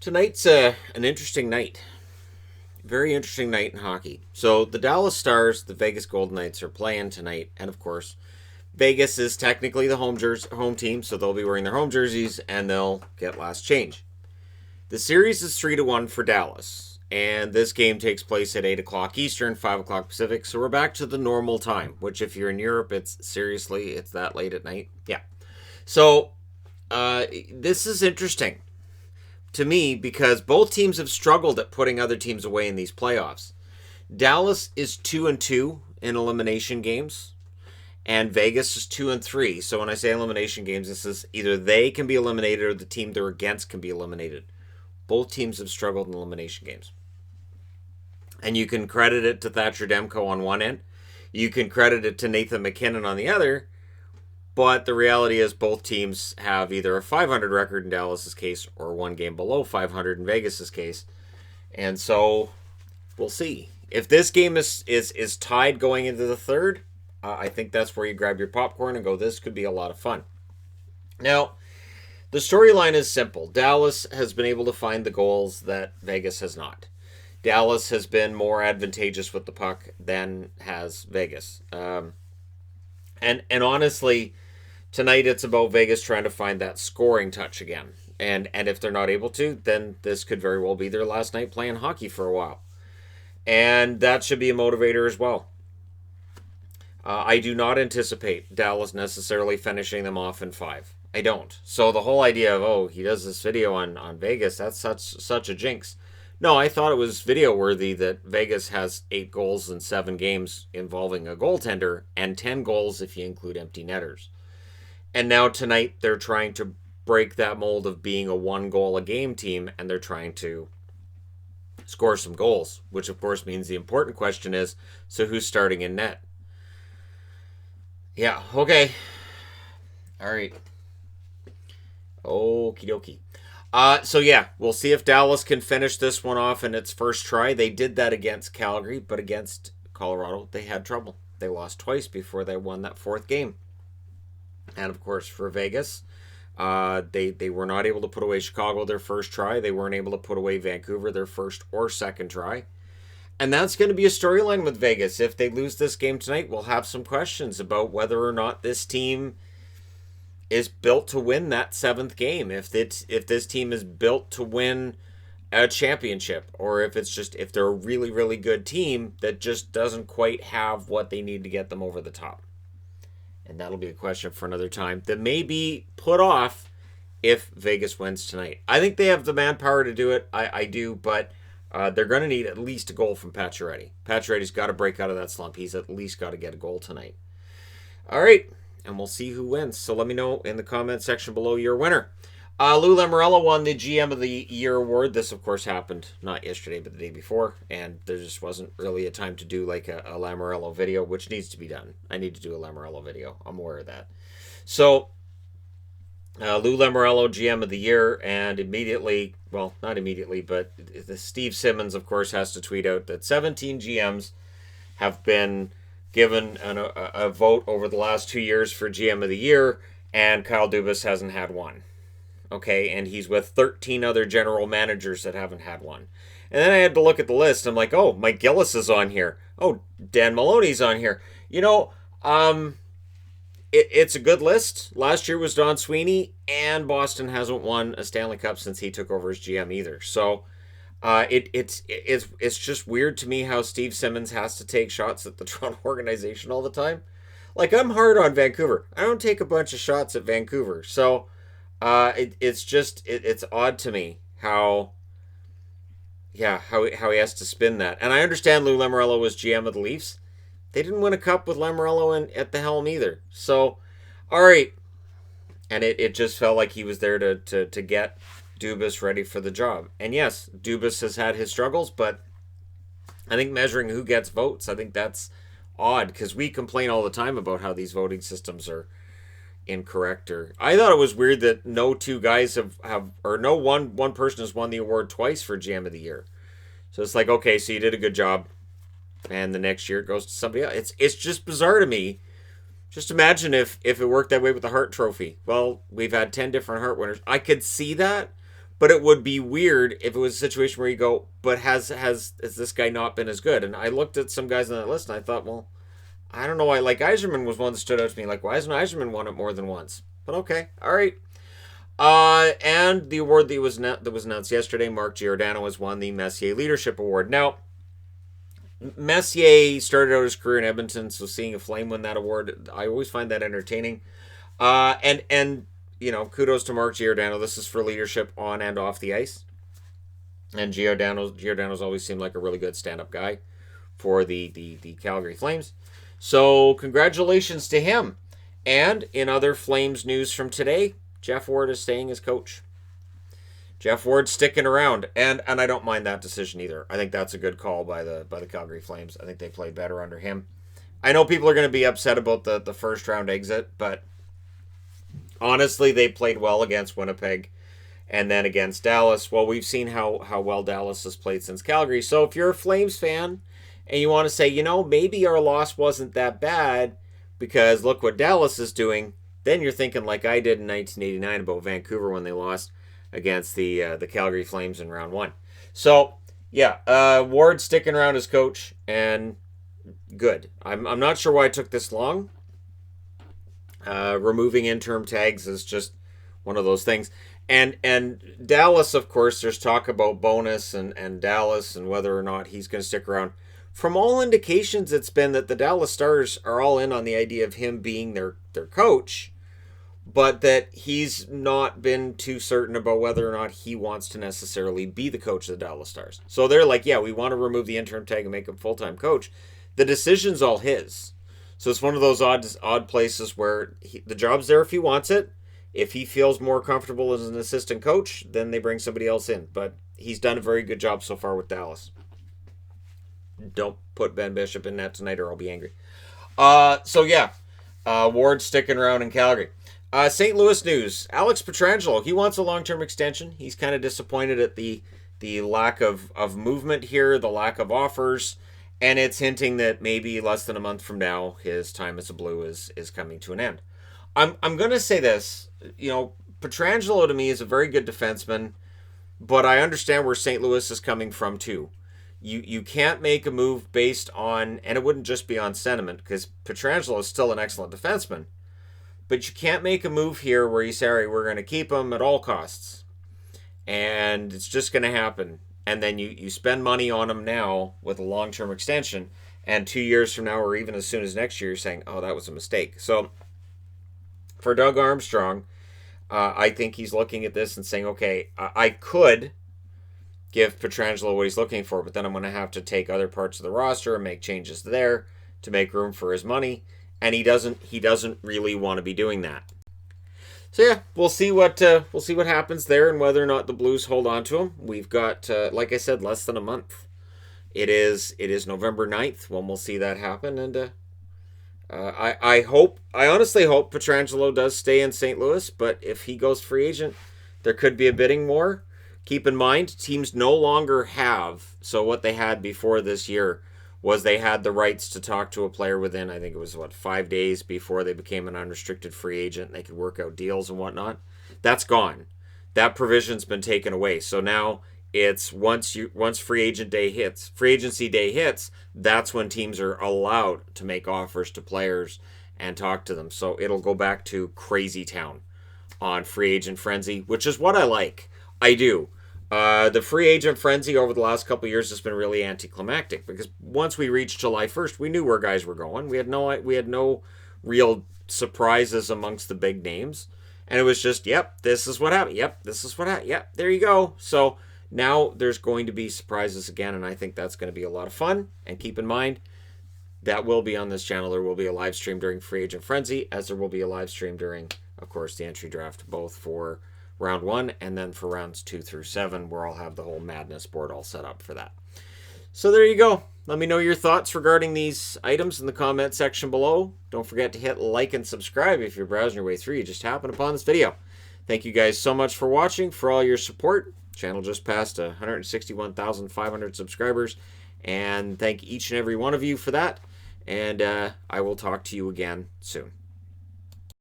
Tonight's an interesting night. Very interesting night in hockey. So the Dallas Stars, the Vegas Golden Knights are playing tonight, and of course, Vegas is technically the home team, so they'll be wearing their home jerseys and they'll get last change. The series is 3-1 for Dallas, and this game takes place at 8 o'clock Eastern, 5 o'clock Pacific. So we're back to the normal time. Which, if you're in Europe, it's that late at night. Yeah. So this is interesting to me because both teams have struggled at putting other teams away in these playoffs. Dallas is 2-2 in elimination games, and Vegas is 2-3. So when I say elimination games, this is either they can be eliminated or the team they're against can be eliminated. Both teams have struggled in elimination games. And you can credit it to Thatcher Demko on one end. You can credit it to Nathan MacKinnon on the other. But the reality is both teams have either a 500 record in Dallas's case or one game below 500 in Vegas's case. And so we'll see. If this game is tied going into the third, I think that's where you grab your popcorn and go, this could be a lot of fun. Now, the storyline is simple. Dallas has been able to find the goals that Vegas has not. Dallas has been more advantageous with the puck than has Vegas. And honestly, tonight it's about Vegas trying to find that scoring touch again. And if they're not able to, then this could very well be their last night playing hockey for a while. And that should be a motivator as well. I do not anticipate Dallas necessarily finishing them off in 5. I don't. So the whole idea of, he does this video on Vegas, that's such a jinx. No, I thought it was video worthy that Vegas has 8 goals in 7 games involving a goaltender and 10 goals if you include empty netters. And now tonight they're trying to break that mold of being a 1 goal a game team, and they're trying to score some goals, which of course means the important question is, so who's starting in net? Yeah, okay. All right. Okie dokie. So yeah, we'll see if Dallas can finish this one off in its first try. They did that against Calgary, but against Colorado, they had trouble. They lost twice before they won that 4th game. And of course, for Vegas, they were not able to put away Chicago their first try. They weren't able to put away Vancouver their first or second try. And that's going to be a storyline with Vegas. If they lose this game tonight, we'll have some questions about whether or not this team is built to win that 7th game. If this team is built to win a championship, or if they're a really, really good team that just doesn't quite have what they need to get them over the top. And that'll be a question for another time that may be put off if Vegas wins tonight. I think they have the manpower to do it. I do, but they're going to need at least a goal from Pacioretty. Pacioretty's got to break out of that slump. He's at least got to get a goal tonight. All right, and we'll see who wins. So let me know in the comment section below your winner. Lou Lamoriello won the GM of the Year award. This, of course, happened not yesterday, but the day before, and there just wasn't really a time to do like a Lamoriello video, which needs to be done. I need to do a Lamoriello video. I'm aware of that. So Lou Lamoriello, GM of the Year, and immediately, well, not immediately, but Steve Simmons, of course, has to tweet out that 17 GMs have been given a vote over the last 2 years for GM of the Year, and Kyle Dubas hasn't had one. Okay, and he's with 13 other general managers that haven't had one. And then I had to look at the list. I'm like, oh, Mike Gillis is on here. Oh, Dan Maloney's on here. It's a good list. Last year was Don Sweeney, and Boston hasn't won a Stanley Cup since he took over as GM either. So it's just weird to me how Steve Simmons has to take shots at the Toronto organization all the time. Like, I'm hard on Vancouver. I don't take a bunch of shots at Vancouver. So it's odd to me how he has to spin that. And I understand Lou Lamoriello was GM of the Leafs. They didn't win a cup with Lamoriello at the helm either. So, all right. And it just felt like he was there to get Dubas ready for the job. And yes, Dubas has had his struggles, but I think measuring who gets votes, I think that's odd because we complain all the time about how these voting systems are incorrect. Or I thought it was weird that no two guys have or no one person has won the award twice for GM of the Year. So it's like, okay, so you did a good job, and the next year it goes to somebody else. It's just bizarre to me. Just imagine if it worked that way with the Hart Trophy. Well, we've had 10 different Hart winners. I could see that, But it would be weird if it was a situation where you go, but has this guy not been as good? And I looked at some guys on that list and I thought, well, I don't know why. Like Yzerman was one that stood out to me. Like, why hasn't Yzerman won it more than once? But okay, all right. And the award that was announced yesterday, Mark Giordano has won the Messier Leadership Award. Now, Messier started out his career in Edmonton, so seeing a Flame win that award, I always find that entertaining. And kudos to Mark Giordano. This is for leadership on and off the ice. And Giordano's always seemed like a really good stand-up guy for the Calgary Flames. So congratulations to him. And in other Flames news from today, Jeff Ward is staying as coach. Jeff Ward's sticking around, and I don't mind that decision either. I think that's a good call by the Calgary Flames. I think they played better under him. I know people are going to be upset about the first round exit, but honestly, they played well against Winnipeg and then against Dallas. Well, we've seen how well Dallas has played since Calgary. So if you're a Flames fan and you want to say, maybe our loss wasn't that bad because look what Dallas is doing, then you're thinking like I did in 1989 about Vancouver when they lost against the Calgary Flames in round 1. So, yeah, Ward sticking around as coach, and good. I'm not sure why it took this long. Removing interim tags is just one of those things. And Dallas, of course, there's talk about Bonus and Dallas and whether or not he's going to stick around. From all indications, it's been that the Dallas Stars are all in on the idea of him being their coach, but that he's not been too certain about whether or not he wants to necessarily be the coach of the Dallas Stars. So they're like, yeah, we want to remove the interim tag and make him full-time coach. The decision's all his. So it's one of those odd places where the job's there if he wants it. If he feels more comfortable as an assistant coach, then they bring somebody else in. But he's done a very good job so far with Dallas. Don't put Ben Bishop in that tonight or I'll be angry. Ward sticking around in Calgary. St. Louis news. Alex Pietrangelo, he wants a long-term extension. He's kind of disappointed at the lack of movement here, the lack of offers, and it's hinting that maybe less than a month from now, his time as a Blue is coming to an end. I'm going to say this. Pietrangelo to me is a very good defenseman, but I understand where St. Louis is coming from too. You can't make a move based on, and it wouldn't just be on sentiment, because Pietrangelo is still an excellent defenseman, but you can't make a move here where you say, all right, we're going to keep him at all costs. And it's just going to happen. And then you spend money on him now with a long-term extension. And 2 years from now, or even as soon as next year, you're saying, oh, that was a mistake. So for Doug Armstrong, I think he's looking at this and saying, okay, I could give Pietrangelo what he's looking for, but then I'm going to have to take other parts of the roster and make changes there to make room for his money. And he doesn't really want to be doing that. So yeah, we'll see what happens there and whether or not the Blues hold on to him. We've got, like I said, less than a month. It is November 9th when we'll see that happen, and I honestly hope Pietrangelo does stay in St. Louis. But if he goes free agent, there could be a bidding war. Keep in mind, teams no longer have, so what they had before this year was they had the rights to talk to a player within, I think it was, 5 days before they became an unrestricted free agent. They could work out deals and whatnot. That's gone. That provision's been taken away. So now it's once free agency day hits, that's when teams are allowed to make offers to players and talk to them. So it'll go back to crazy town on free agent frenzy, which is what I like. I do. The free agent frenzy over the last couple of years has been really anticlimactic because once we reached July 1st, we knew where guys were going. We had no real surprises amongst the big names, and it was just, yep, this is what happened. Yep, this is what happened. Yep, there you go. So now there's going to be surprises again, and I think that's going to be a lot of fun. And keep in mind, that will be on this channel. There will be a live stream during free agent frenzy, as there will be a live stream during, of course, the entry draft, both for round 1 and then for rounds 2 through 7, where I'll have the whole madness board all set up for that. So there you go. Let me know your thoughts regarding these items in the comment section below. Don't forget to hit like and subscribe if you're browsing your way through. You just happened upon this video. Thank you guys so much for watching, for all your support. Channel just passed 161,500 subscribers, and thank each and every one of you for that. And I will talk to you again soon.